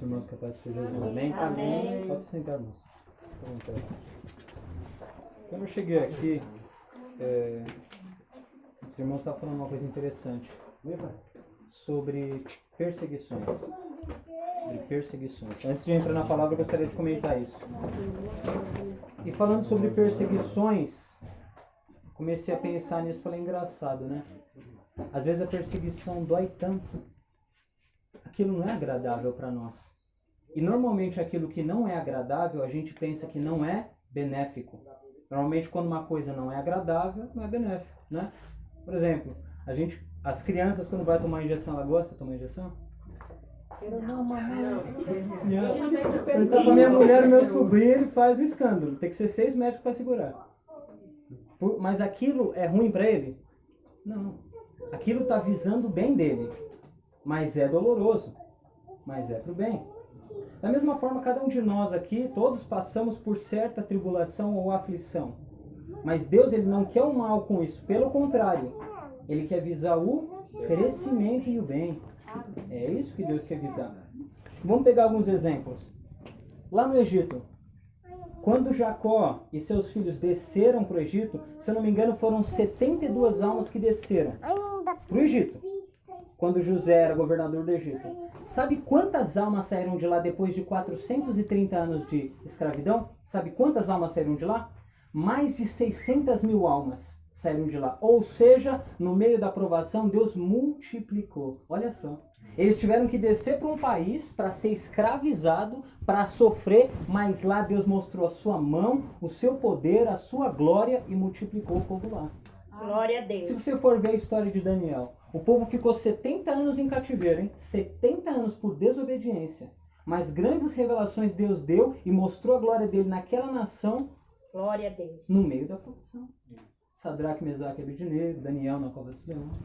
os irmãos que a paz seja Jesus. Amém? Amém. Pode se sentar, irmãos. Quando eu cheguei aqui, os irmãos estavam falando uma coisa interessante sobre perseguições. Antes de entrar na palavra, eu gostaria de comentar isso. E falando sobre perseguições, comecei a pensar nisso e falei, engraçado, né? Às vezes a perseguição dói tanto. Aquilo não é agradável para nós. E normalmente aquilo que não é agradável, a gente pensa que não é benéfico. Normalmente quando uma coisa não é agradável, não é benéfico, né? Por exemplo, as crianças quando vai tomar injeção, ela gosta de tomar injeção? Eu tô com a minha mulher e meu sobrinho, ele faz um escândalo. Tem que ser 6 médicos para segurar. Mas aquilo é ruim para ele? Não. Aquilo está visando o bem dele. Mas é doloroso. Mas é pro bem. Da mesma forma, cada um de nós aqui, todos passamos por certa tribulação ou aflição. Mas Deus, ele não quer o mal com isso. Pelo contrário, ele quer visar o crescimento e o bem. É isso que Deus quer visar. Vamos pegar alguns exemplos. Lá no Egito, quando Jacó e seus filhos desceram para o Egito, se eu não me engano, foram 72 almas que desceram para o Egito. Quando José era governador do Egito. Sabe quantas almas saíram de lá depois de 430 anos de escravidão? Sabe quantas almas saíram de lá? Mais de 600 mil almas saíram de lá. Ou seja, no meio da provação, Deus multiplicou. Olha só. Eles tiveram que descer para um país para ser escravizado, para sofrer, mas lá Deus mostrou a sua mão, o seu poder, a sua glória e multiplicou o povo lá. Glória a Deus. Se você for ver a história de Daniel, o povo ficou 70 anos em cativeiro, hein? 70 anos por desobediência. Mas grandes revelações Deus deu e mostrou a glória dele naquela nação. Glória a Deus. No meio da provação. Sadraque, Mesaque e Abednego, Daniel na cova dos leões.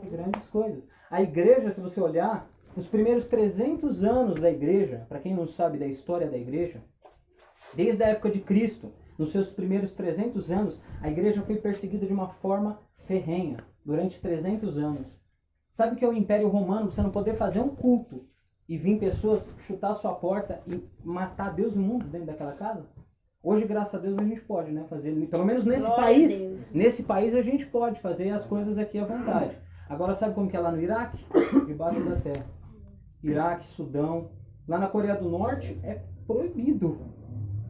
Grandes coisas. A igreja, se você olhar, os primeiros 300 anos da igreja, para quem não sabe da história da igreja, desde a época de Cristo, nos seus primeiros 300 anos, a igreja foi perseguida de uma forma ferrenha, durante 300 anos. Sabe o que é o Império Romano? Você não poder fazer um culto e vir pessoas chutar a sua porta e matar Deus e o mundo dentro daquela casa? Hoje, graças a Deus, a gente pode, né, fazer, pelo menos nesse país a gente pode fazer as coisas aqui à vontade. Agora, sabe como que é lá no Iraque? Debaixo da terra. Iraque, Sudão. Lá na Coreia do Norte é proibido.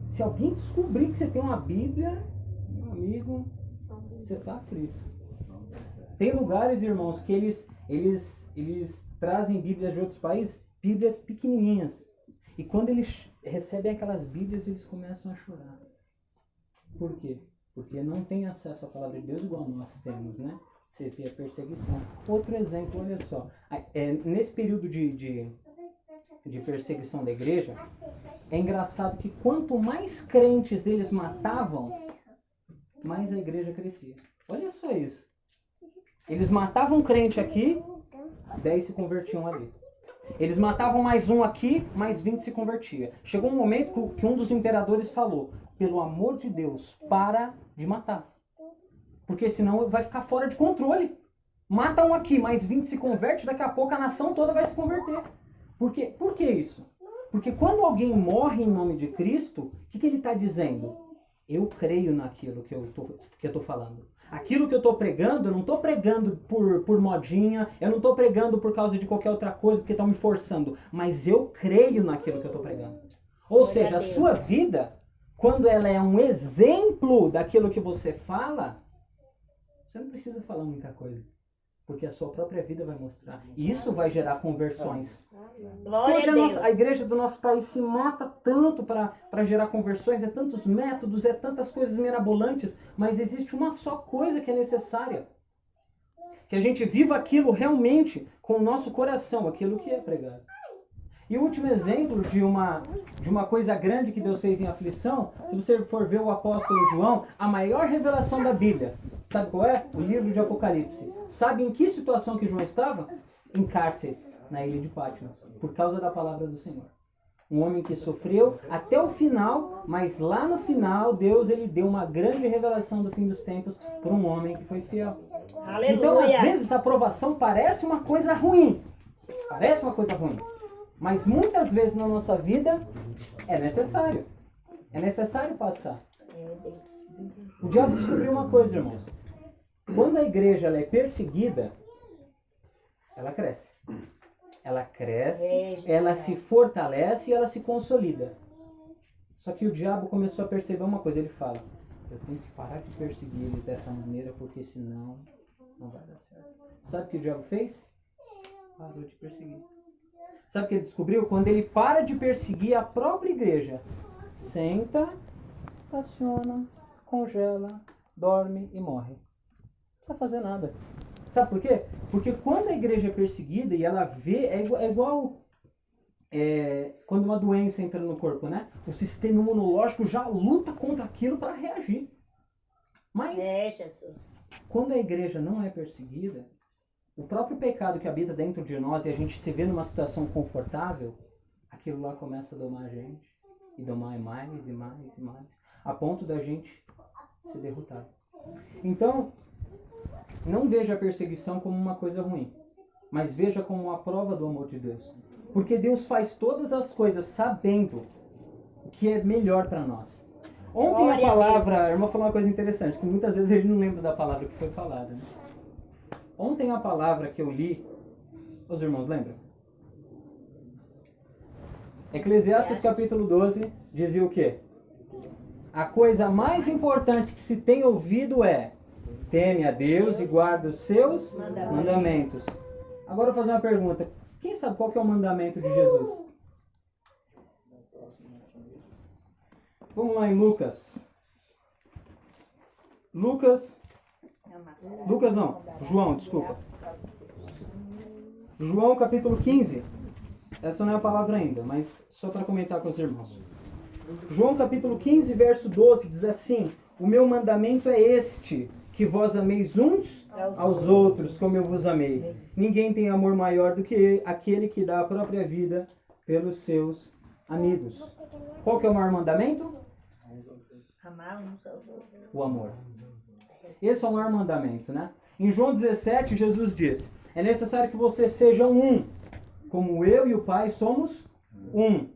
Se alguém descobrir que você tem uma Bíblia, meu amigo, você está aflito. Tem lugares, irmãos, que eles trazem Bíblias de outros países, Bíblias pequenininhas. E quando eles recebem aquelas Bíblias, eles começam a chorar. Por quê? Porque não tem acesso à palavra de Deus igual nós temos, né? Você vê a perseguição. Outro exemplo, olha só. Nesse período de perseguição da igreja, é engraçado que quanto mais crentes eles matavam, mais a igreja crescia. Olha só isso. Eles matavam um crente aqui, 10 se convertiam ali. Eles matavam mais um aqui, mais 20 se convertia. Chegou um momento que um dos imperadores falou, pelo amor de Deus, para de matar. Porque senão vai ficar fora de controle. Mata um aqui, mais 20 se converte, daqui a pouco a nação toda vai se converter. Por que isso? Porque quando alguém morre em nome de Cristo, o que ele está dizendo? Eu creio naquilo que eu estou falando. Aquilo que eu estou pregando, eu não estou pregando por modinha, eu não estou pregando por causa de qualquer outra coisa, porque estão me forçando. Mas eu creio naquilo que eu estou pregando. Ou seja, a sua vida, quando ela é um exemplo daquilo que você fala, você não precisa falar muita coisa. Porque a sua própria vida vai mostrar. E isso vai gerar conversões. Hoje a igreja do nosso país se mata tanto para gerar conversões. É tantos métodos, é tantas coisas mirabolantes. Mas existe uma só coisa que é necessária. Que a gente viva aquilo realmente com o nosso coração. Aquilo que é pregado. E o último exemplo de uma coisa grande que Deus fez em aflição, se você for ver o apóstolo João, a maior revelação da Bíblia, sabe qual é? O livro de Apocalipse. Sabe em que situação que João estava? Em cárcere, na ilha de Patmos, por causa da palavra do Senhor. Um homem que sofreu até o final, mas lá no final, Deus ele deu uma grande revelação do fim dos tempos para um homem que foi fiel. Aleluia. Então, às vezes, a aprovação parece uma coisa ruim. Parece uma coisa ruim. Mas muitas vezes na nossa vida é necessário. É necessário passar. O diabo descobriu uma coisa, irmãos. Quando a igreja ela é perseguida, ela cresce. Ela cresce, ela se fortalece e ela se consolida. Só que o diabo começou a perceber uma coisa. Ele fala, eu tenho que parar de perseguir eles dessa maneira, porque senão não vai dar certo. Sabe o que o diabo fez? Parou de perseguir. Sabe o que ele descobriu? Quando ele para de perseguir a própria igreja, senta, estaciona, congela, dorme e morre. Não precisa fazer nada. Sabe por quê? Porque quando a igreja é perseguida e ela vê, é igual quando uma doença entra no corpo, né? O sistema imunológico já luta contra aquilo para reagir. Mas quando a igreja não é perseguida, o próprio pecado que habita dentro de nós e a gente se vê numa situação confortável, aquilo lá começa a domar a gente. E domar mais e mais e mais. A ponto da gente se derrotar. Então, não veja a perseguição como uma coisa ruim. Mas veja como uma prova do amor de Deus. Porque Deus faz todas as coisas sabendo o que é melhor para nós. Ontem a palavra... A irmã falou uma coisa interessante, que muitas vezes a gente não lembra da palavra que foi falada. Né? Ontem a palavra que eu li... Os irmãos lembram? Eclesiastes capítulo 12 dizia o quê? A coisa mais importante que se tem ouvido é: teme a Deus e guarda os seus mandamentos. Agora eu vou fazer uma pergunta. Quem sabe qual que é o mandamento de Jesus? Vamos lá em Lucas. Lucas não. João, desculpa. João capítulo 15. Essa não é a palavra ainda, mas só para comentar com os irmãos. João capítulo 15, verso 12, diz assim: o meu mandamento é este, que vós ameis uns aos outros, como eu vos amei. Ninguém tem amor maior do que aquele que dá a própria vida pelos seus amigos. Qual que é o maior mandamento? Amar uns aos outros. O amor. Esse é o maior mandamento, né? Em João 17, Jesus diz: é necessário que vocês sejam um, como eu e o Pai somos um.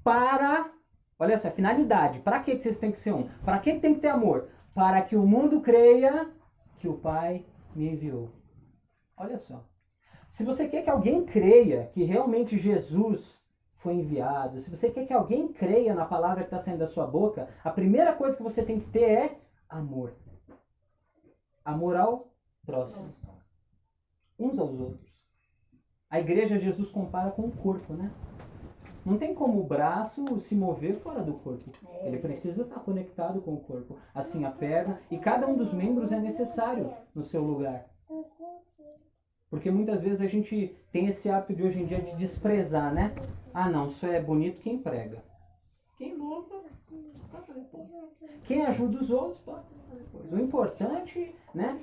Para, olha só, finalidade. Para que vocês têm que ser um? Para que tem que ter amor? Para que o mundo creia que o Pai me enviou. Olha só. Se você quer que alguém creia que realmente Jesus foi enviado, se você quer que alguém creia na palavra que está saindo da sua boca, a primeira coisa que você tem que ter é amor. Amor ao próximo. Uns aos outros. A igreja Jesus compara com o corpo, né? Não tem como o braço se mover fora do corpo. Ele precisa estar conectado com o corpo. Assim a perna. E cada um dos membros é necessário no seu lugar. Porque muitas vezes a gente tem esse hábito de hoje em dia de desprezar, né? Ah não, só é bonito quem prega. Quem louva, pode fazer depois. Quem ajuda os outros, pode fazer depois. O importante, né?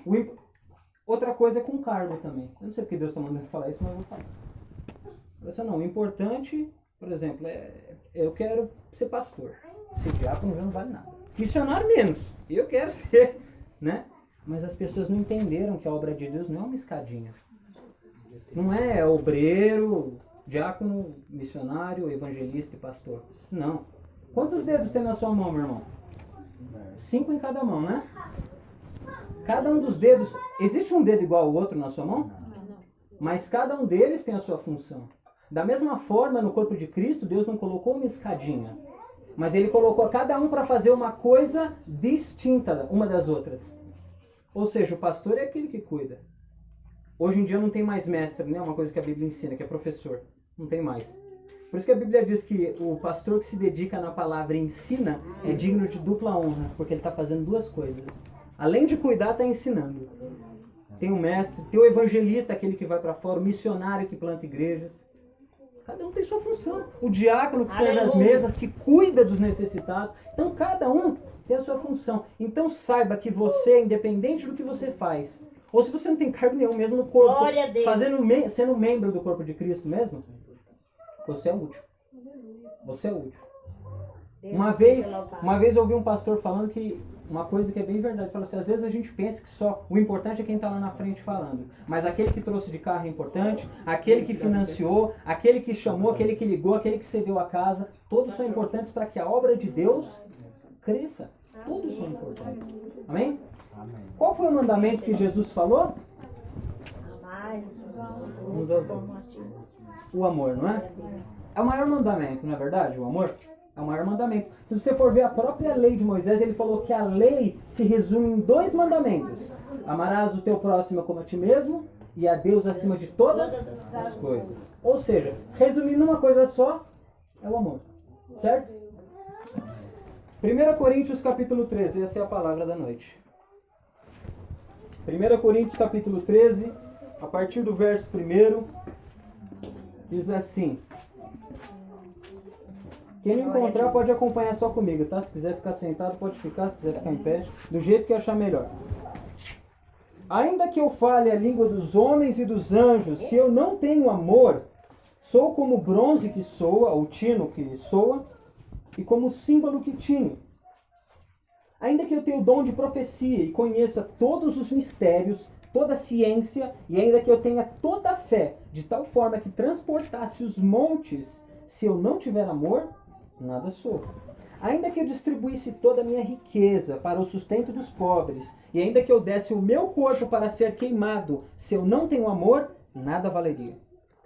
Outra coisa é com cargo também. Eu não sei porque Deus está mandando falar isso, mas eu vou falar. Olha não, o importante, por exemplo, eu quero ser pastor. Ser diácono já não vale nada. Missionário menos. Eu quero ser, né? Mas as pessoas não entenderam que a obra de Deus não é uma escadinha. Não é obreiro, diácono, missionário, evangelista e pastor. Não. Quantos dedos tem na sua mão, meu irmão? 5 em cada mão, né? Cada um dos dedos... Existe um dedo igual ao outro na sua mão? Mas cada um deles tem a sua função. Da mesma forma, no corpo de Cristo, Deus não colocou uma escadinha. Mas Ele colocou cada um para fazer uma coisa distinta uma das outras. Ou seja, o pastor é aquele que cuida. Hoje em dia não tem mais mestre, né? Uma coisa que a Bíblia ensina, que é professor. Não tem mais. Por isso que a Bíblia diz que o pastor que se dedica na palavra e ensina é digno de dupla honra, porque ele está fazendo duas coisas. Além de cuidar, está ensinando. Tem o mestre, tem o evangelista, aquele que vai para fora, o missionário que planta igrejas. Cada um tem sua função. O diácono que serve as mesas, que cuida dos necessitados. Então cada um tem a sua função. Então saiba que você, independente do que você faz, ou se você não tem cargo nenhum mesmo no corpo, sendo membro do corpo de Cristo mesmo, você é útil. Você é útil. Uma vez eu ouvi um pastor falando que uma coisa que é bem verdade. Fala assim, às vezes a gente pensa que só o importante é quem está lá na frente falando. Mas aquele que trouxe de carro é importante, aquele que financiou, aquele que chamou, aquele que ligou, aquele que cedeu a casa. Todos são importantes para que a obra de Deus cresça. Todos são importantes. Amém? Qual foi o mandamento que Jesus falou? O amor, não é? É o maior mandamento, não é verdade? O amor é o maior mandamento. Se você for ver a própria lei de Moisés, ele falou que a lei se resume em 2 mandamentos. Amarás o teu próximo como a ti mesmo e a Deus acima de todas as coisas. Ou seja, resumindo uma coisa só, é o amor. Certo? 1 Coríntios capítulo 13, essa é a palavra da noite. 1 Coríntios capítulo 13, a partir do verso 1, diz assim. Quem não encontrar pode acompanhar só comigo, tá? Se quiser ficar sentado, pode ficar. Se quiser ficar em pé, do jeito que achar melhor. Ainda que eu fale a língua dos homens e dos anjos, se eu não tenho amor, sou como bronze que soa, ou tino que soa, e como símbolo que tine. Ainda que eu tenha o dom de profecia e conheça todos os mistérios, toda a ciência, e ainda que eu tenha toda a fé, de tal forma que transportasse os montes, se eu não tiver amor, nada sou. Ainda que eu distribuísse toda a minha riqueza para o sustento dos pobres, e ainda que eu desse o meu corpo para ser queimado, se eu não tenho amor, nada valeria.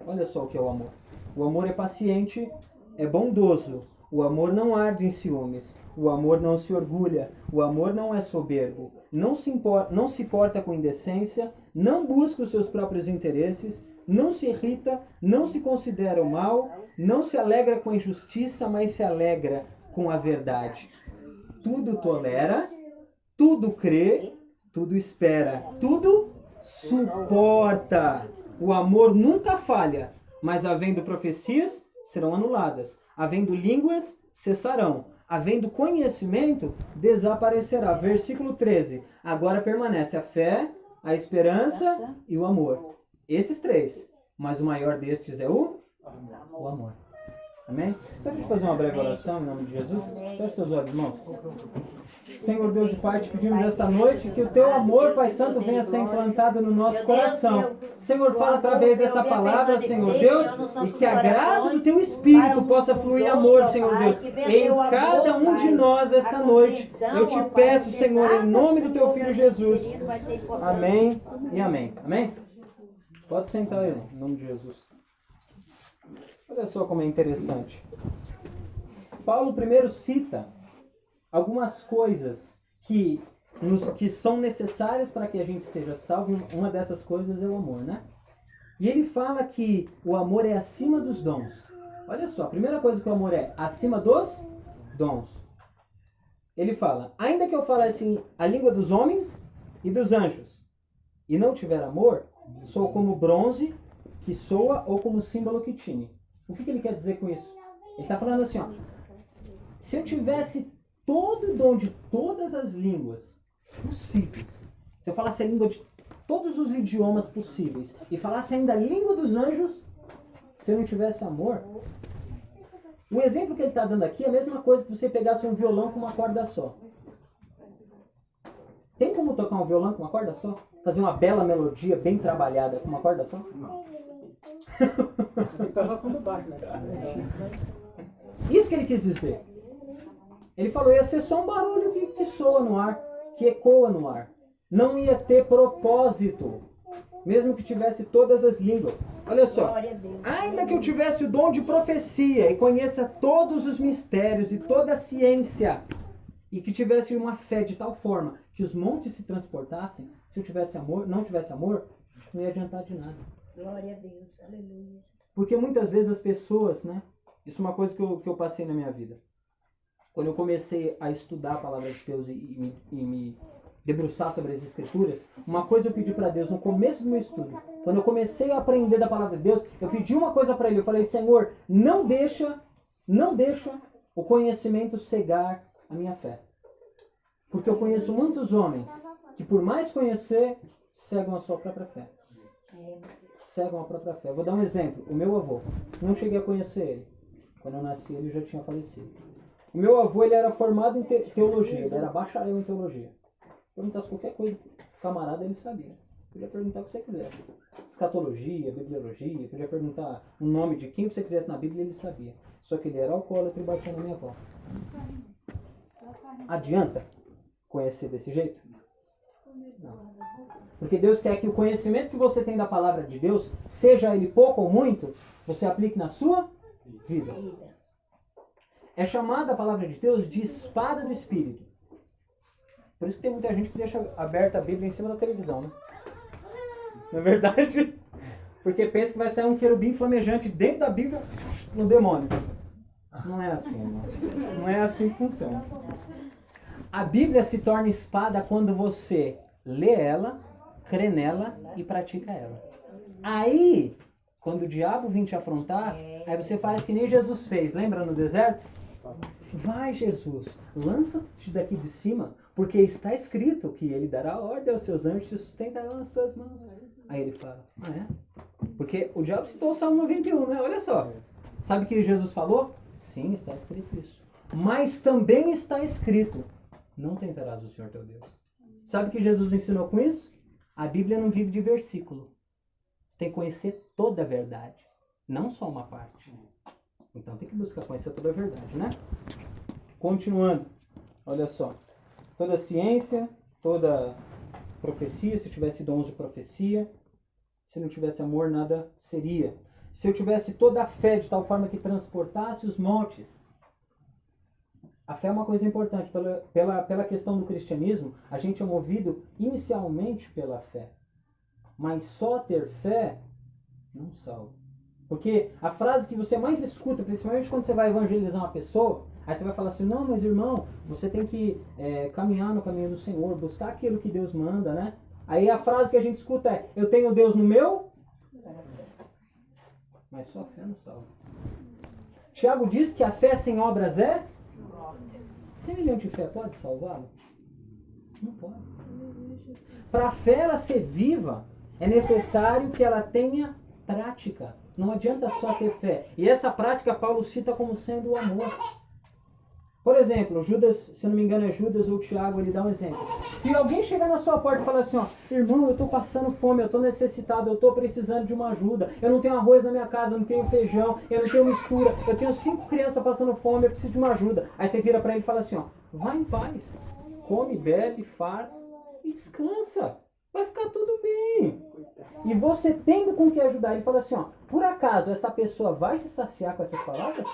Olha só o que é o amor. O amor é paciente, é bondoso. O amor não arde em ciúmes. O amor não se orgulha. O amor não é soberbo. Não se porta com indecência. Não busca os seus próprios interesses. Não se irrita. Não se considera o mal. Não se alegra com a injustiça, mas se alegra com a verdade. Tudo tolera. Tudo crê. Tudo espera. Tudo suporta. O amor nunca falha. Mas havendo profecias, serão anuladas. Havendo línguas, cessarão. Havendo conhecimento, desaparecerá. Versículo 13. Agora permanece a fé, a esperança e o amor. Esses 3. Mas o maior destes é o amor. Amém? Só a gente fazer uma breve oração em nome de Jesus? Feche seus olhos, irmãos. Senhor Deus e Pai, te pedimos esta noite que o teu amor, Pai Santo, venha ser implantado no nosso coração. Senhor, fala através dessa palavra, Senhor Deus, e que a graça do teu Espírito possa fluir amor, Senhor Deus, em cada um de nós esta noite. Eu te peço, Senhor, em nome do teu Filho Jesus. Amém e amém. Amém? Pode sentar aí, em nome de Jesus. Olha só como é interessante. Paulo primeiro cita algumas coisas que são necessárias para que a gente seja salvo. Uma dessas coisas é o amor, né? E ele fala que o amor é acima dos dons. Olha só, a primeira coisa que o amor é acima dos dons. Ele fala, ainda que eu falasse a língua dos homens e dos anjos, e não tiver amor, sou como bronze que soa ou como símbolo que tine. O que ele quer dizer com isso? Ele está falando assim, ó, se eu tivesse todo o dom de todas as línguas possíveis, se eu falasse a língua de todos os idiomas possíveis e falasse ainda a língua dos anjos, se eu não tivesse amor, o exemplo que ele está dando aqui é a mesma coisa que você pegasse um violão com uma corda só. Tem como tocar um violão com uma corda só? Fazer uma bela melodia bem trabalhada com uma corda só? Não. Isso que ele quis dizer. Ele falou, ia ser só um barulho que soa no ar, que ecoa no ar. Não ia ter propósito, mesmo que tivesse todas as línguas. Olha só, ainda que eu tivesse o dom de profecia e conheça todos os mistérios e toda a ciência, e que tivesse uma fé de tal forma que os montes se transportassem, se eu tivesse amor, não tivesse amor, não ia adiantar de nada. Glória a Deus, aleluia. Porque muitas vezes as pessoas, né? Isso é uma coisa que eu passei na minha vida. Quando eu comecei a estudar a palavra de Deus e me debruçar sobre as escrituras, uma coisa eu pedi para Deus no começo do meu estudo. Quando eu comecei a aprender da palavra de Deus, eu pedi uma coisa para Ele. Eu falei, Senhor, não deixa o conhecimento cegar a minha fé. Porque eu conheço muitos homens que por mais conhecer, cegam a sua própria fé. Cegam a própria fé. Eu vou dar um exemplo. O meu avô, não cheguei a conhecer ele. Quando eu nasci, ele já tinha falecido. O O meu avô, ele era formado em teologia, ele era bacharel em teologia. Perguntasse qualquer coisa pro camarada, ele sabia. Podia perguntar o que você quisesse. Escatologia, bibliologia, podia perguntar o nome de quem você quisesse na Bíblia, ele sabia. Só que ele era alcoólatra e batia na minha avó. Adianta conhecer desse jeito? Não. Porque Deus quer que o conhecimento que você tem da palavra de Deus, seja ele pouco ou muito, você aplique na sua vida. É chamada a palavra de Deus de espada do Espírito. Por isso que tem muita gente que deixa aberta a Bíblia em cima da televisão, né? Não é verdade? Porque pensa que vai sair um querubim flamejante dentro da Bíblia no demônio. Não é assim, irmão. Não é assim que funciona. A Bíblia se torna espada quando você lê ela, crê nela e pratica ela. Aí, quando o diabo vir te afrontar, aí você faz que nem Jesus fez. Lembra no deserto? Vai, Jesus, lança-te daqui de cima, porque está escrito que ele dará ordem aos seus anjos e sustentarão nas tuas mãos. Aí ele fala, é? Porque o diabo citou o Salmo 91, né? Olha só. Sabe o que Jesus falou? Sim, está escrito isso. Mas também está escrito, não tentarás o Senhor teu Deus. Sabe o que Jesus ensinou com isso? A Bíblia não vive de versículo. Você tem que conhecer toda a verdade, não só uma parte. Então tem que buscar conhecer toda a verdade, né? Continuando, olha só. Toda ciência, toda profecia, se tivesse dons de profecia, se não tivesse amor, nada seria. Se eu tivesse toda a fé de tal forma que transportasse os montes. A fé é uma coisa importante. Pela questão do cristianismo, a gente é movido inicialmente pela fé. Mas só ter fé não salva. Porque a frase que você mais escuta, principalmente quando você vai evangelizar uma pessoa, aí você vai falar assim, não, mas irmão, você tem que caminhar no caminho do Senhor, buscar aquilo que Deus manda, né? Aí a frase que a gente escuta é, eu tenho Deus no meu, mas só a fé não salva. Tiago diz que a fé sem obras é? Semelhante de fé pode salvá-lo? Não pode. Para a fé ela ser viva, é necessário que ela tenha prática. Não adianta só ter fé. E essa prática Paulo cita como sendo o amor. Por exemplo, Judas, se não me engano é Judas ou Tiago, ele dá um exemplo. Se alguém chegar na sua porta e falar assim, ó, irmão, eu estou passando fome, eu estou necessitado, eu estou precisando de uma ajuda, eu não tenho arroz na minha casa, eu não tenho feijão, eu não tenho mistura, eu tenho 5 crianças passando fome, eu preciso de uma ajuda. Aí você vira para ele e fala assim, ó, vai em paz, come, bebe, farta e descansa. Vai ficar tudo bem. E você tendo com que ajudar, ele fala assim, ó, por acaso essa pessoa vai se saciar com essas palavras?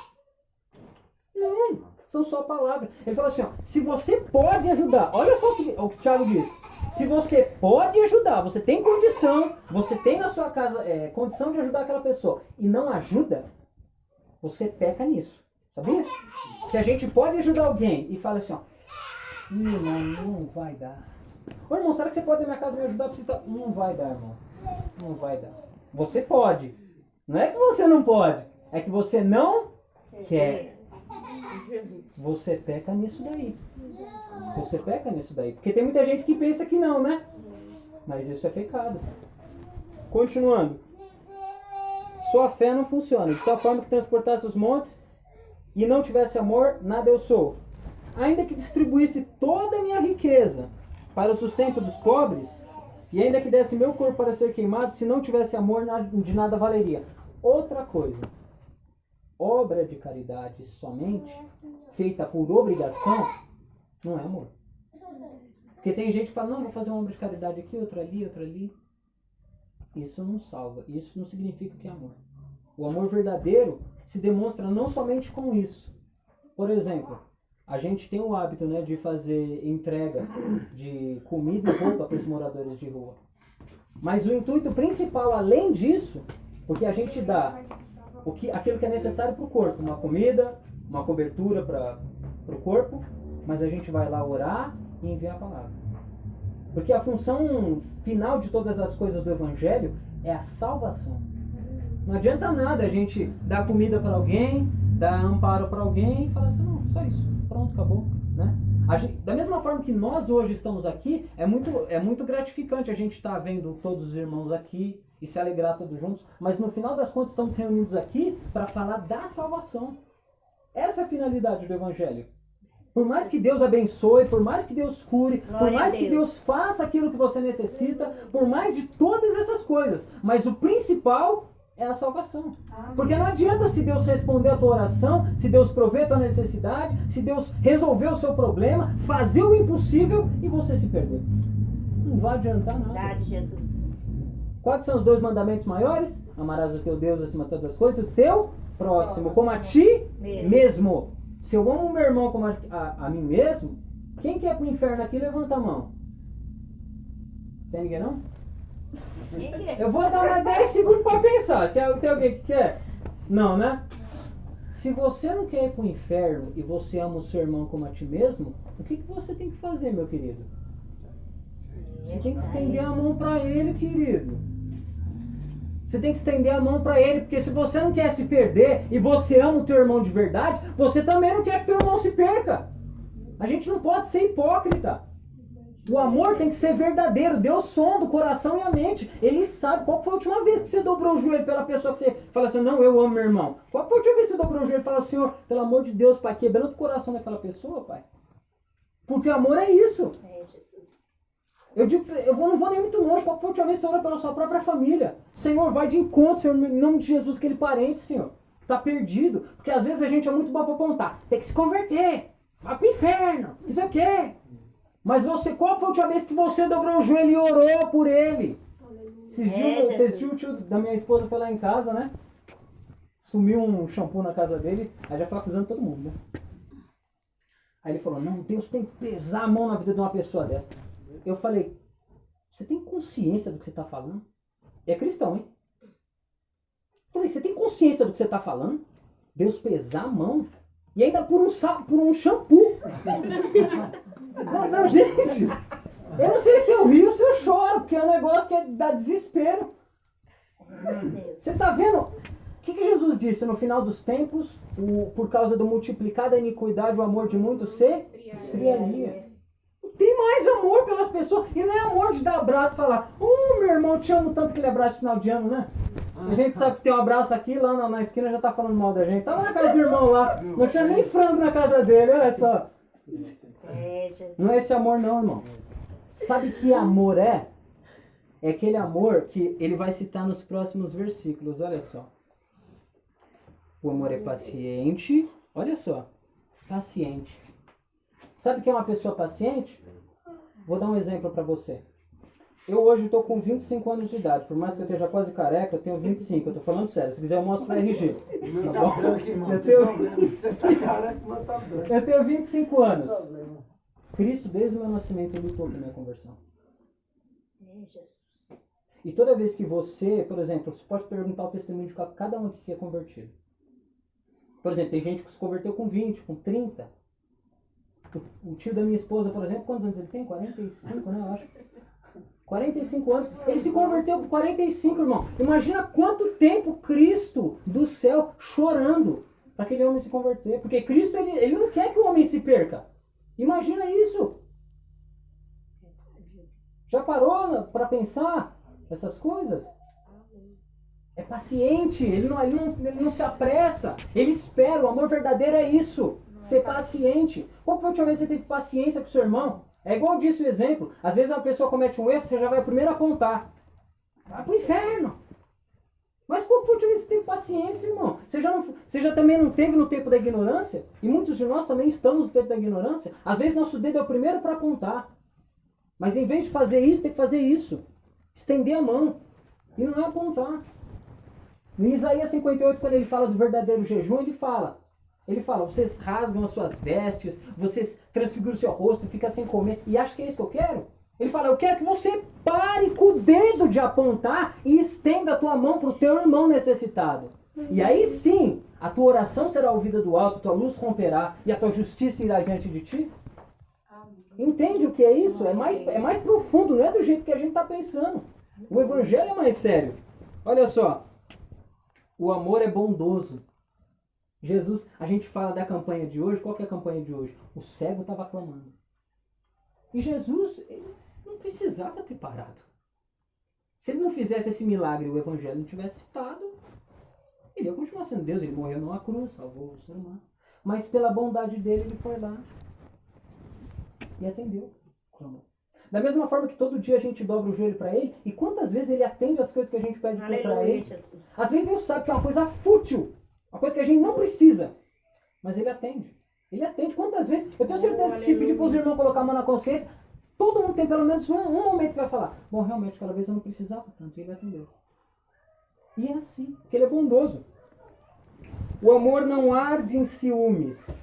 Não, são só palavras. Ele fala assim, ó, se você pode ajudar, olha só o que o Tiago diz. Se você pode ajudar, você tem condição, você tem na sua casa condição de ajudar aquela pessoa e não ajuda, você peca nisso. Sabia? Se a gente pode ajudar alguém e fala assim, ó, não vai dar. Ô irmão, será que você pode ir na minha casa me ajudar? Não vai dar, irmão. Não vai dar. Você pode. Não é que você não pode. É que você não quer. Você peca nisso daí. Você peca nisso daí. Porque tem muita gente que pensa que não, né? Mas isso é pecado. Continuando. Sua fé não funciona. De tal forma que transportasse os montes e não tivesse amor, nada eu sou. Ainda que distribuísse toda a minha riqueza para o sustento dos pobres, e ainda que desse meu corpo para ser queimado, se não tivesse amor, de nada valeria. Outra coisa, obra de caridade somente, feita por obrigação, não é amor. Porque tem gente que fala, não, vou fazer uma obra de caridade aqui, outra ali, outra ali. Isso não salva, isso não significa que é amor. O amor verdadeiro se demonstra não somente com isso. Por exemplo, a gente tem o hábito, né, de fazer entrega de comida e roupa para os moradores de rua. Mas o intuito principal, além disso, porque a gente dá aquilo que é necessário para o corpo, uma comida, uma cobertura para o corpo, mas a gente vai lá orar e enviar a palavra. Porque a função final de todas as coisas do Evangelho é a salvação. Não adianta nada a gente dar comida para alguém, dar amparo para alguém e falar assim, não, só isso. Pronto, acabou, né? Da mesma forma que nós hoje estamos aqui, é muito gratificante a gente estar vendo todos os irmãos aqui e se alegrar todos juntos, mas no final das contas estamos reunidos aqui para falar da salvação. Essa é a finalidade do Evangelho. Por mais que Deus abençoe, por mais que Deus cure, por Glória mais a que Deus. Deus faça aquilo que você necessita, por mais de todas essas coisas. Mas o principal é a salvação. Porque não adianta se Deus responder a tua oração, se Deus prover a tua necessidade, se Deus resolver o seu problema, fazer o impossível e você se perder. Não vai adiantar nada. Verdade, Jesus. Quais são os 2 mandamentos maiores? Amarás o teu Deus acima de todas as coisas, o teu próximo, como a ti mesmo. Se eu amo o meu irmão como a mim mesmo, quem quer ir pro inferno aqui, levanta a mão. Tem ninguém não? Quem é? Eu vou dar mais 10 segundos para pensar. Tem alguém que quer? Não, né? Se você não quer ir pro inferno e você ama o seu irmão como a ti mesmo, o que você tem que fazer, meu querido? Você tem que estender a mão para ele, querido. Você tem que estender a mão para ele, porque se você não quer se perder e você ama o teu irmão de verdade, você também não quer que teu irmão se perca. A gente não pode ser hipócrita. O amor tem que ser verdadeiro. Deus sonda o coração e a mente. Ele sabe. Qual foi a última vez que você dobrou o joelho pela pessoa que você fala assim, não, eu amo meu irmão? Qual foi a última vez que você dobrou o joelho e fala, Senhor, pelo amor de Deus, Pai, quebrando o coração daquela pessoa, Pai? Porque o amor é isso. É, Jesus. Não vou nem muito longe. Qual foi a última vez que você orou pela sua própria família? Senhor, vai de encontro, Senhor, em nome de Jesus, aquele parente, Senhor. Tá perdido. Porque às vezes a gente é muito bom para apontar. Tem que se converter. Vai pro inferno. Não sei o quê. Mas qual foi a última vez que você dobrou o joelho e orou por ele? Vocês viram o tio da minha esposa foi lá em casa, né? Sumiu um shampoo na casa dele, aí já foi acusando todo mundo, né? Aí ele falou, não, Deus tem que pesar a mão na vida de uma pessoa dessa. Eu falei, você tem consciência do que você está falando? É cristão, hein? Eu falei, você tem consciência do que você está falando? Deus pesar a mão? E ainda por um shampoo. Não, gente. Eu não sei se eu rio ou se eu choro, porque é um negócio que dá desespero. Você está vendo? O que Jesus disse? No final dos tempos, por causa do multiplicar da iniquidade, o amor de muitos se esfriaria. Não tem mais amor pelas pessoas. E não é amor de dar abraço e falar, meu irmão, te amo tanto que ele abraça no final de ano, né? A gente sabe que tem um abraço aqui, lá na esquina já tá falando mal da gente. Tava na casa do irmão lá, não tinha nem frango na casa dele, olha só. Não é esse amor não, irmão. Sabe que amor é? É aquele amor que ele vai citar nos próximos versículos, olha só. O amor é paciente, olha só, paciente. Sabe o que é uma pessoa paciente? Vou dar um exemplo para você. Eu hoje estou com 25 anos de idade, por mais que eu esteja quase careca, eu tenho 25, eu tô falando sério, se quiser eu mostro o RG. Tá bom? Eu tenho 25 anos. Cristo, desde o meu nascimento, ele lutou por minha conversão. E toda vez que você, por exemplo, você pode perguntar o testemunho de cada um aqui que é convertido. Por exemplo, tem gente que se converteu com 20, com 30. O tio da minha esposa, por exemplo, quantos anos ele tem? 45, né, eu acho. 45 anos. Ele se converteu com 45, irmão. Imagina quanto tempo Cristo do céu chorando para aquele homem se converter. Porque Cristo, ele não quer que o homem se perca. Imagina isso. Já parou para pensar essas coisas? É paciente. Ele não se apressa. Ele espera. O amor verdadeiro é isso. Ser paciente. Qual foi a última vez que você teve paciência com o seu irmão? É igual disse o exemplo. Às vezes uma pessoa comete um erro, você já vai primeiro apontar. Vai pro inferno. Mas qual foi a última vez que você teve paciência, irmão? Você já também não teve no tempo da ignorância? E muitos de nós também estamos no tempo da ignorância. Às vezes nosso dedo é o primeiro para apontar. Mas em vez de fazer isso, tem que fazer isso. Estender a mão. E não é apontar. No Isaías 58, quando ele fala do verdadeiro jejum, ele fala, vocês rasgam as suas vestes, vocês transfiguram o seu rosto, ficam sem comer, e acha que é isso que eu quero? Ele fala, eu quero que você pare com o dedo de apontar e estenda a tua mão para o teu irmão necessitado. E aí sim, a tua oração será ouvida do alto, a tua luz romperá e a tua justiça irá diante de ti. Entende o que é isso? É mais profundo, não é do jeito que a gente está pensando. O evangelho é mais sério. Olha só, o amor é bondoso. Jesus, a gente fala da campanha de hoje, qual que é a campanha de hoje? O cego estava clamando. E Jesus, ele não precisava ter parado. Se ele não fizesse esse milagre e o evangelho não tivesse citado, ele ia continuar sendo Deus, ele morreu numa cruz, salvou o ser humano. Mas pela bondade dele, ele foi lá e atendeu o clamor. Da mesma forma que todo dia a gente dobra o joelho para ele, e quantas vezes ele atende as coisas que a gente pede para Aleluia, ele. Jesus. Às vezes Deus sabe que é uma coisa fútil, uma coisa que a gente não precisa, mas ele atende. Ele atende. Quantas vezes? Eu tenho certeza que se pedir para os irmãos colocar a mão na consciência, todo mundo tem pelo menos um momento que vai falar, bom, realmente, aquela vez eu não precisava tanto, e ele atendeu. E é assim, porque ele é bondoso. O amor não arde em ciúmes.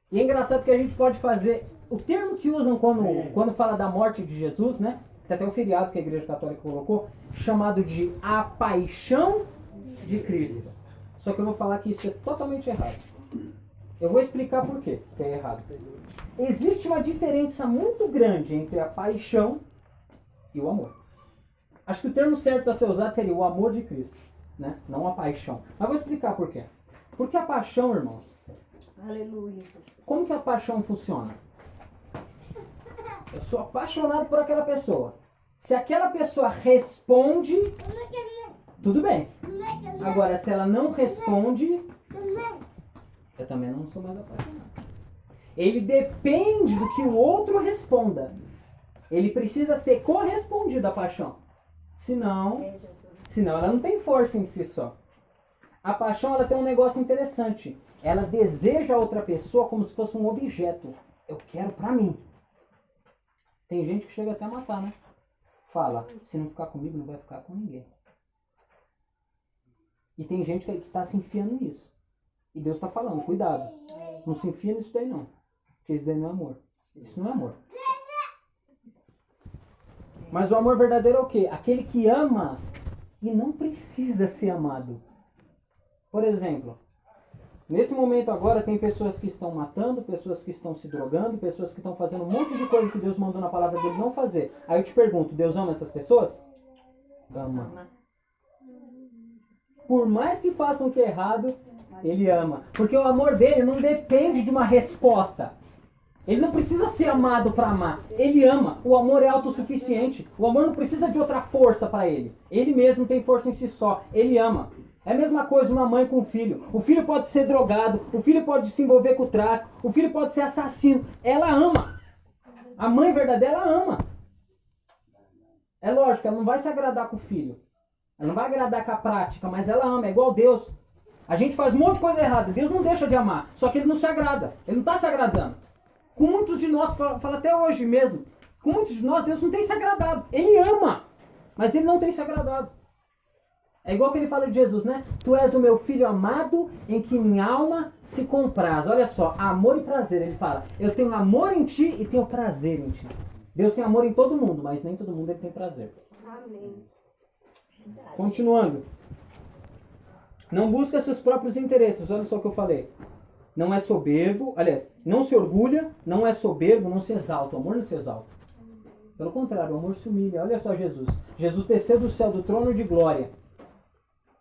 E é engraçado que a gente pode fazer... O termo que usam quando fala da morte de Jesus, né? Tem até o feriado que a Igreja Católica colocou, chamado de a paixão de Cristo. Só que eu vou falar que isso é totalmente errado. Eu vou explicar por quê que é errado. Existe uma diferença muito grande entre a paixão e o amor. Acho que o termo certo a ser usado seria o amor de Cristo, né? Não a paixão. Mas vou explicar por quê. Porque a paixão, irmãos, Aleluia, Jesus. como que a paixão funciona? Eu sou apaixonado por aquela pessoa. Se aquela pessoa responde, tudo bem. Agora, se ela não responde, eu também não sou mais apaixonado. Ele depende do que o outro responda. Ele precisa ser correspondido à paixão. Senão ela não tem força em si só. A paixão, ela tem um negócio interessante. Ela deseja a outra pessoa como se fosse um objeto. Eu quero pra mim. Tem gente que chega até a matar, né? Fala, se não ficar comigo, não vai ficar com ninguém. E tem gente que está se enfiando nisso. E Deus está falando, cuidado. Não se enfia nisso daí não. Porque isso daí não é amor. Isso não é amor. Mas o amor verdadeiro é o quê? Aquele que ama e não precisa ser amado. Por exemplo, nesse momento agora tem pessoas que estão matando, pessoas que estão se drogando, pessoas que estão fazendo um monte de coisa que Deus mandou na palavra dele não fazer. Aí eu te pergunto, Deus ama essas pessoas? Ama. Por mais que façam o que é errado, Ele ama. Porque o amor dele não depende de uma resposta. Ele não precisa ser amado para amar. Ele ama. O amor é autossuficiente. O amor não precisa de outra força para ele. Ele mesmo tem força em si só. Ele ama. É a mesma coisa uma mãe com um filho. O filho pode ser drogado. O filho pode se envolver com o tráfico. O filho pode ser assassino. Ela ama. A mãe verdadeira, ela ama. É lógico, ela não vai se agradar com o filho. Ela não vai agradar com a prática, mas ela ama. É igual Deus. A gente faz um monte de coisa errada. Deus não deixa de amar. Só que Ele não se agrada. Ele não está se agradando. Com muitos de nós, fala até hoje mesmo, com muitos de nós, Deus não tem se agradado. Ele ama, mas Ele não tem se agradado. É igual que Ele fala de Jesus, né? Tu és o meu filho amado, em que minha alma se compraz. Olha só, amor e prazer. Ele fala, eu tenho amor em ti e tenho prazer em ti. Deus tem amor em todo mundo, mas nem todo mundo Ele tem prazer. Amém. Continuando. Não busca seus próprios interesses. Olha só o que eu falei. Não é soberbo, aliás, não se orgulha, não é soberbo, não se exalta. O amor não se exalta. Pelo contrário, o amor se humilha. Olha só Jesus. Jesus desceu do céu, do trono de glória.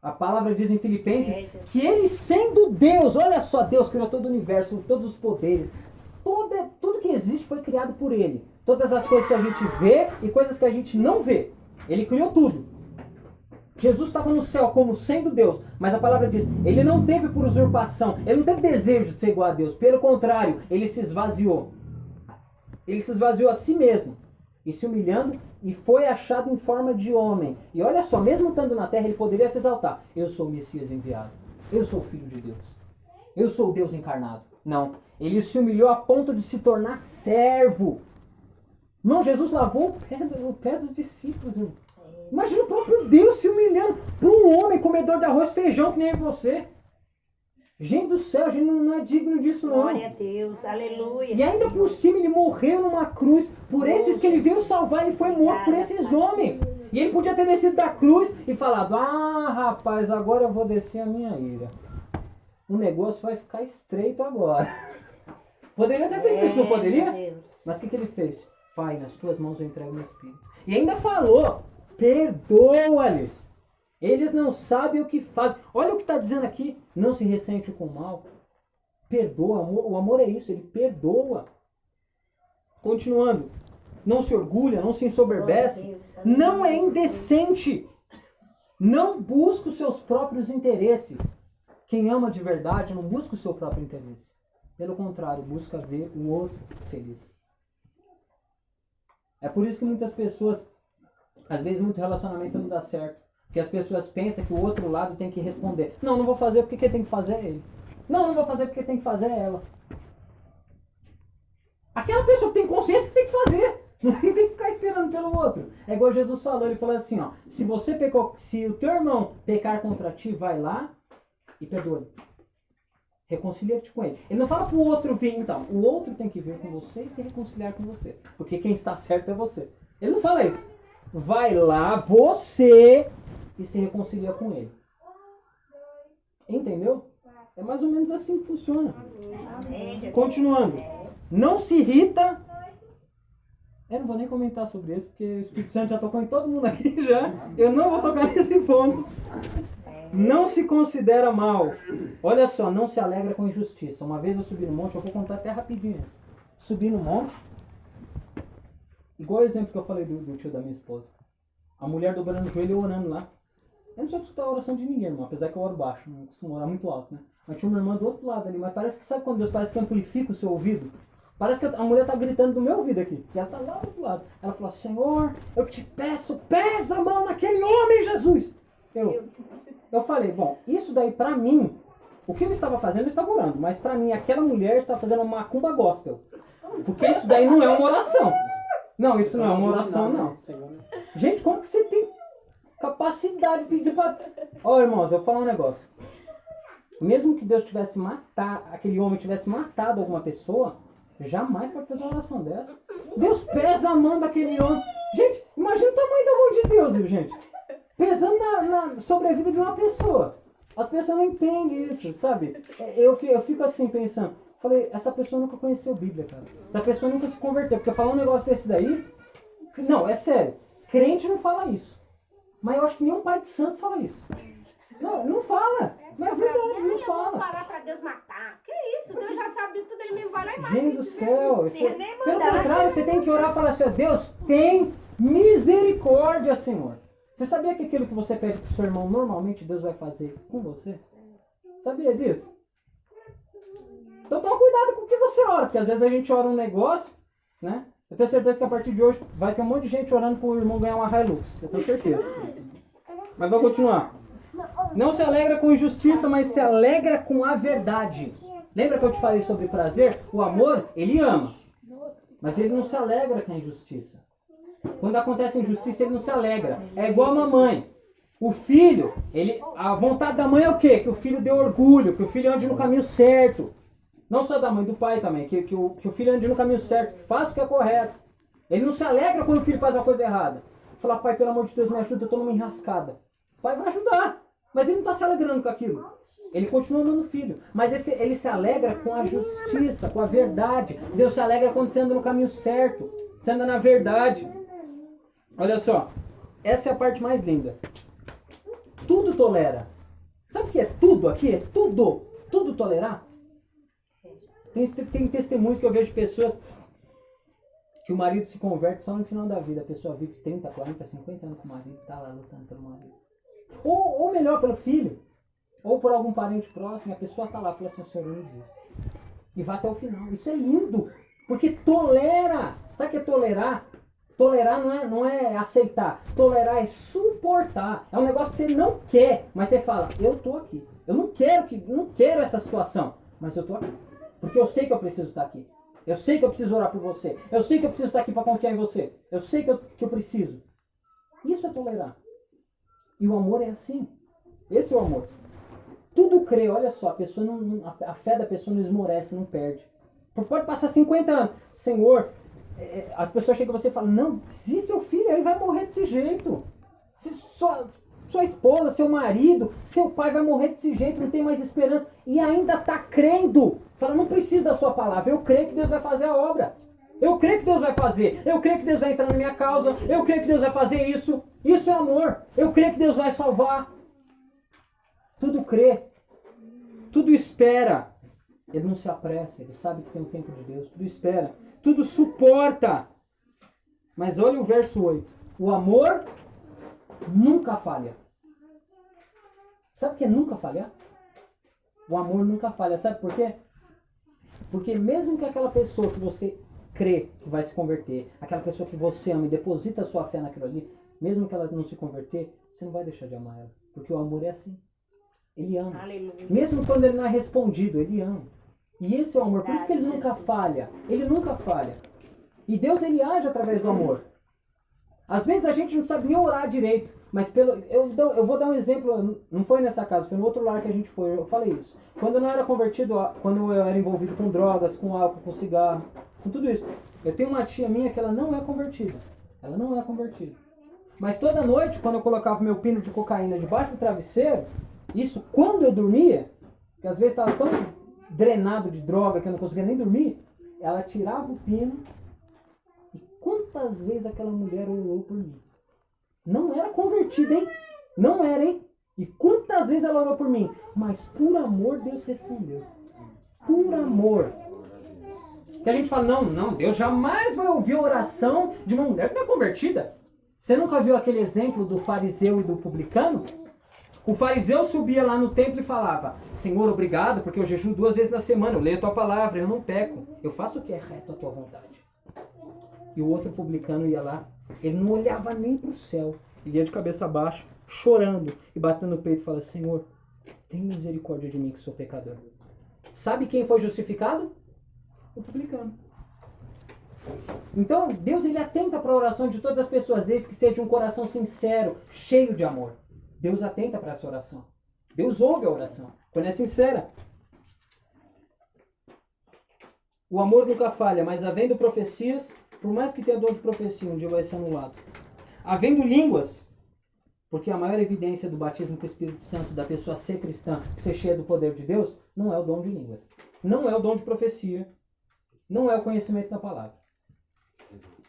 A palavra diz em Filipenses que Ele sendo Deus, olha só, Deus criou todo o universo, todos os poderes. Tudo que existe foi criado por Ele. Todas as coisas que a gente vê e coisas que a gente não vê. Ele criou tudo. Jesus estava no céu como sendo Deus, mas a palavra diz, Ele não teve por usurpação, Ele não teve desejo de ser igual a Deus, pelo contrário, Ele se esvaziou. Ele se esvaziou a si mesmo, e se humilhando, e foi achado em forma de homem. E olha só, mesmo estando na terra, Ele poderia se exaltar. Eu sou o Messias enviado, eu sou o Filho de Deus, eu sou o Deus encarnado. Não, Ele se humilhou a ponto de se tornar servo. Não, Jesus lavou o pé dos discípulos, irmão. Imagina o próprio Deus se humilhando para um homem comedor de arroz e feijão que nem você. Gente do céu, a gente não é digno disso não. Glória a Deus, aleluia. E ainda por cima ele morreu numa cruz. Por esses que ele veio salvar, ele foi morto por esses homens. E ele podia ter descido da cruz e falado, ah rapaz, agora eu vou descer a minha ira. O negócio vai ficar estreito agora. Poderia ter feito isso, não poderia? Mas o que ele fez? Pai, nas tuas mãos eu entrego meu espírito. E ainda falou, perdoa-lhes. Eles não sabem o que fazem. Olha o que está dizendo aqui. Não se ressente com o mal. Perdoa. O amor é isso. Ele perdoa. Continuando. Não se orgulha. Não se ensoberbece. Não é indecente. Não busca os seus próprios interesses. Quem ama de verdade não busca o seu próprio interesse. Pelo contrário, busca ver o outro feliz. É por isso que muitas pessoas, às vezes muito relacionamento não dá certo. Porque as pessoas pensam que o outro lado tem que responder. Não vou fazer porque quem tem que fazer é ele. Não vou fazer porque tem que fazer é ela. Aquela pessoa que tem consciência tem que fazer. Não tem que ficar esperando pelo outro. É igual Jesus falou, ele falou assim, ó. Se o teu irmão pecar contra ti, vai lá e perdoa. Reconcilia-te com ele. Ele não fala pro outro vir, então. O outro tem que vir com você e se reconciliar com você. Porque quem está certo é você. Ele não fala isso. Vai lá, você, e se reconcilia com ele. Entendeu? É mais ou menos assim que funciona. Continuando. Não se irrita. Eu não vou nem comentar sobre isso, porque o Espírito Santo já tocou em todo mundo aqui já. Eu não vou tocar nesse ponto. Não se considera mal. Olha só, não se alegra com injustiça. Uma vez eu subi no monte, eu vou contar até rapidinho isso. Subi no monte, igual o exemplo que eu falei do tio da minha esposa. A mulher dobrando o joelho e eu orando lá. Eu não sou de escutar a oração de ninguém, irmão, apesar que eu oro baixo, não costumo orar muito alto, né? Mas tinha uma irmã do outro lado ali, mas parece que, sabe quando Deus parece que amplifica o seu ouvido? Parece que a mulher tá gritando do meu ouvido aqui. E ela tá lá do outro lado. Ela falou, Senhor, eu te peço, pesa a mão naquele homem, Jesus. Eu falei, bom, isso daí pra mim, o que ele estava fazendo, ele estava orando. Mas pra mim, aquela mulher está fazendo uma macumba gospel. Porque isso daí não é uma oração. Não, isso não é uma oração, não. Gente, como que você tem capacidade de pedir pra... Ó, irmãos, eu vou falar um negócio. Mesmo que Deus tivesse matado, aquele homem tivesse matado alguma pessoa, jamais pode fazer uma oração dessa. Deus pesa a mão daquele homem. Gente, imagina o tamanho da mão de Deus, viu, gente? Pesando sobre a vida de uma pessoa. As pessoas não entendem isso, sabe? Eu fico assim pensando. Falei, essa pessoa nunca conheceu Bíblia, cara. Essa pessoa nunca se converteu. Porque falar um negócio desse daí... Não, é sério. Crente não fala isso. Mas eu acho que nenhum pai de santo fala isso. Não fala. Não é verdade, não fala. Eu vou falar pra Deus matar. Que isso? Deus já sabe de tudo, ele mesmo vai lá e mata. Gente do céu. nem Pelo mandar. contrário, você tem que orar e falar assim, ó, Deus, tem misericórdia, Senhor. Você sabia que aquilo que você pede pro seu irmão, normalmente Deus vai fazer com você? Sabia disso? Então toma cuidado com o que você ora, porque às vezes a gente ora um negócio, né? Eu tenho certeza que a partir de hoje vai ter um monte de gente orando pro irmão ganhar uma Hilux. Eu tenho certeza. Mas vou continuar. Não se alegra com injustiça, mas se alegra com a verdade. Lembra que eu te falei sobre prazer? O amor, ele ama. Mas ele não se alegra com a injustiça. Quando acontece injustiça, ele não se alegra. É igual a mamãe. O filho, a vontade da mãe é o quê? Que o filho dê orgulho, que o filho ande no caminho certo. Não só da mãe, do pai também. Que o filho ande no caminho certo, que faça o que é correto. Ele não se alegra quando o filho faz uma coisa errada. Fala, pai, pelo amor de Deus, me ajuda, eu tô numa enrascada. O pai vai ajudar. Mas ele não está se alegrando com aquilo. Ele continua amando o filho. Mas ele se alegra com a justiça, com a verdade. Deus se alegra quando você anda no caminho certo. Você anda na verdade. Olha só. Essa é a parte mais linda. Tudo tolera. Sabe o que é tudo aqui? É tudo. Tudo tolerar. Tem testemunhos que eu vejo de pessoas que o marido se converte só no final da vida. A pessoa vive 30, 40, 50 anos com o marido. Está lá lutando pelo marido. Ou melhor, pelo filho. Ou por algum parente próximo. E a pessoa está lá e fala assim, Senhor, eu não desisto. E vai até o final. Isso é lindo. Porque tolera. Sabe o que é tolerar? Tolerar não é aceitar. Tolerar é suportar. É um negócio que você não quer. Mas você fala, eu estou aqui. Eu não quero essa situação. Mas eu estou aqui. Porque eu sei que eu preciso estar aqui. Eu sei que eu preciso orar por você. Eu sei que eu preciso estar aqui para confiar em você. Eu sei que eu preciso. Isso é tolerar. E o amor é assim. Esse é o amor. Tudo crê, olha só, a fé da pessoa não esmorece, não perde. Pode passar 50 anos. Senhor, as pessoas chegam a você e falam, não, se seu filho aí vai morrer desse jeito. Se sua esposa, seu marido, seu pai vai morrer desse jeito, não tem mais esperança. E ainda está crendo. Fala, não preciso da sua palavra, eu creio que Deus vai fazer a obra. Eu creio que Deus vai fazer. Eu creio que Deus vai entrar na minha causa. Eu creio que Deus vai fazer isso. Isso é amor. Eu creio que Deus vai salvar. Tudo crê. Tudo espera. Ele não se apressa. Ele sabe que tem o tempo de Deus. Tudo espera. Tudo suporta. Mas olha o verso 8. O amor nunca falha. Sabe o que é nunca falhar? O amor nunca falha. Sabe por quê? Porque mesmo que aquela pessoa que você crê que vai se converter, aquela pessoa que você ama e deposita a sua fé naquilo ali, mesmo que ela não se converter, você não vai deixar de amar ela. Porque o amor é assim. Ele ama. Aleluia. Mesmo quando ele não é respondido, ele ama. E esse é o amor. Por isso que ele nunca falha. Ele nunca falha. E Deus, ele age através do amor. Às vezes a gente não sabe nem orar direito. Mas eu vou dar um exemplo. Não foi nessa casa, foi no outro lar que a gente foi. Eu falei isso. Quando eu não era convertido, quando eu era envolvido com drogas, com álcool, com cigarro, com tudo isso. Eu tenho uma tia minha que ela não é convertida. Ela não é convertida. Mas toda noite, quando eu colocava meu pino de cocaína debaixo do travesseiro, isso quando eu dormia, que às vezes estava tão drenado de droga que eu não conseguia nem dormir, ela tirava o pino e quantas vezes aquela mulher orou por mim? Não era convertida, hein? Não era, hein? E quantas vezes ela orou por mim? Mas por amor Deus respondeu. Por amor. Que a gente fala, não, Deus jamais vai ouvir a oração de uma mulher que não é convertida. Você nunca viu aquele exemplo do fariseu e do publicano? O fariseu subia lá no templo e falava, Senhor, obrigado, porque eu jejuo 2 vezes na semana, eu leio a tua palavra, eu não peco, eu faço o que é reto à tua vontade. E o outro publicano ia lá, ele não olhava nem para o céu, ele ia de cabeça baixa, chorando e batendo no peito e falava, Senhor, tem misericórdia de mim que sou pecador. Sabe quem foi justificado? O publicano. Então, Deus, ele atenta para a oração de todas as pessoas, desde que seja um coração sincero, cheio de amor. Deus atenta para essa oração. Deus ouve a oração, quando é sincera. O amor nunca falha, mas havendo profecias, por mais que tenha dom de profecia, um dia vai ser anulado. Havendo línguas, porque a maior evidência do batismo com o Espírito Santo, da pessoa ser cristã, ser cheia do poder de Deus, não é o dom de línguas. Não é o dom de profecia. Não é o conhecimento da palavra.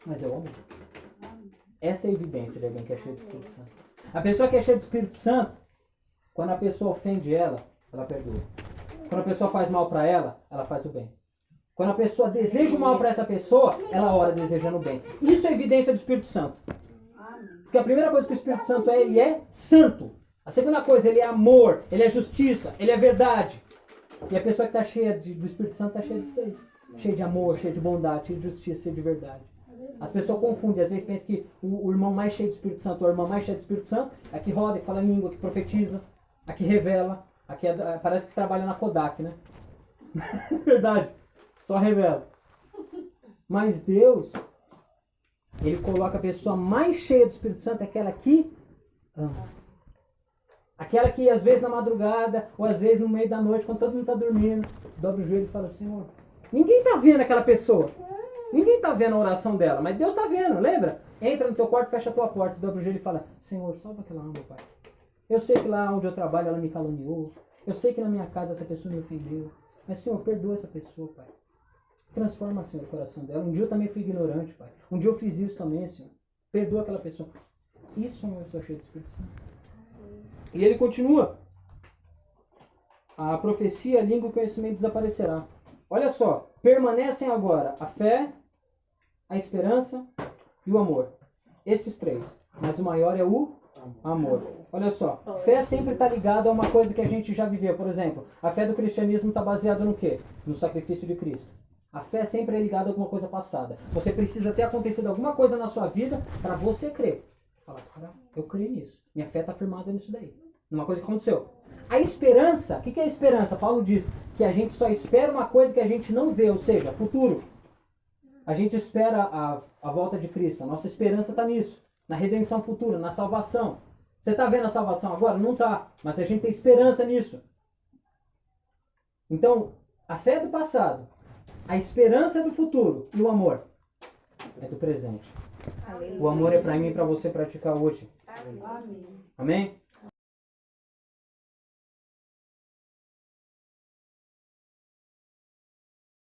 Mas é o amor. Essa é a evidência de alguém que é cheio do Espírito Santo. A pessoa que é cheia do Espírito Santo, quando a pessoa ofende ela perdoa. Quando a pessoa faz mal para ela faz o bem. Quando a pessoa deseja o mal para essa pessoa, ela ora desejando o bem. Isso é evidência do Espírito Santo. Porque a primeira coisa que o Espírito Santo é, ele é santo. A segunda coisa, ele é amor, ele é justiça, ele é verdade. E a pessoa que está cheia do Espírito Santo está cheia disso aí. Cheia de amor, cheia de bondade, cheia de justiça, cheia de verdade. As pessoas confundem, às vezes pensam que o irmão mais cheio do Espírito Santo, ou a irmã mais cheia do Espírito Santo, é que roda, que fala língua, que profetiza, a que revela, a que parece que trabalha na Kodak, né? Verdade, só revela. Mas Deus, ele coloca a pessoa mais cheia do Espírito Santo, aquela que ama. Aquela que às vezes na madrugada, ou às vezes no meio da noite, quando todo mundo está dormindo, dobra o joelho e fala, Senhor, ninguém está vendo aquela pessoa. Ninguém está vendo a oração dela, mas Deus está vendo, lembra? Entra no teu quarto, fecha a tua porta, dobra o joelho e fala, Senhor, salva aquela alma, Pai. Eu sei que lá onde eu trabalho ela me caluniou. Eu sei que na minha casa essa pessoa me ofendeu. Mas, Senhor, perdoa essa pessoa, Pai. Transforma, Senhor, o coração dela. Um dia eu também fui ignorante, Pai. Um dia eu fiz isso também, Senhor. Perdoa aquela pessoa. Isso é uma pessoa cheia do Espírito Santo. E ele continua. A profecia, a língua e o conhecimento desaparecerá. Olha só. Permanecem agora a fé, a esperança e o amor. Esses 3. Mas o maior é o amor. Olha só. Fé sempre está ligada a uma coisa que a gente já viveu. Por exemplo, a fé do cristianismo está baseada no quê? No sacrifício de Cristo. A fé sempre é ligada a alguma coisa passada. Você precisa ter acontecido alguma coisa na sua vida para você crer. Fala, cara, eu creio nisso. Minha fé está firmada nisso daí. Numa coisa que aconteceu. A esperança, o que é a esperança? Paulo diz que a gente só espera uma coisa que a gente não vê, ou seja, futuro. A gente espera a volta de Cristo. A nossa esperança está nisso. Na redenção futura, na salvação. Você está vendo a salvação agora? Não está. Mas a gente tem esperança nisso. Então, a fé é do passado. A esperança é do futuro. E o amor é do presente. O amor é para mim e para você praticar hoje. Amém?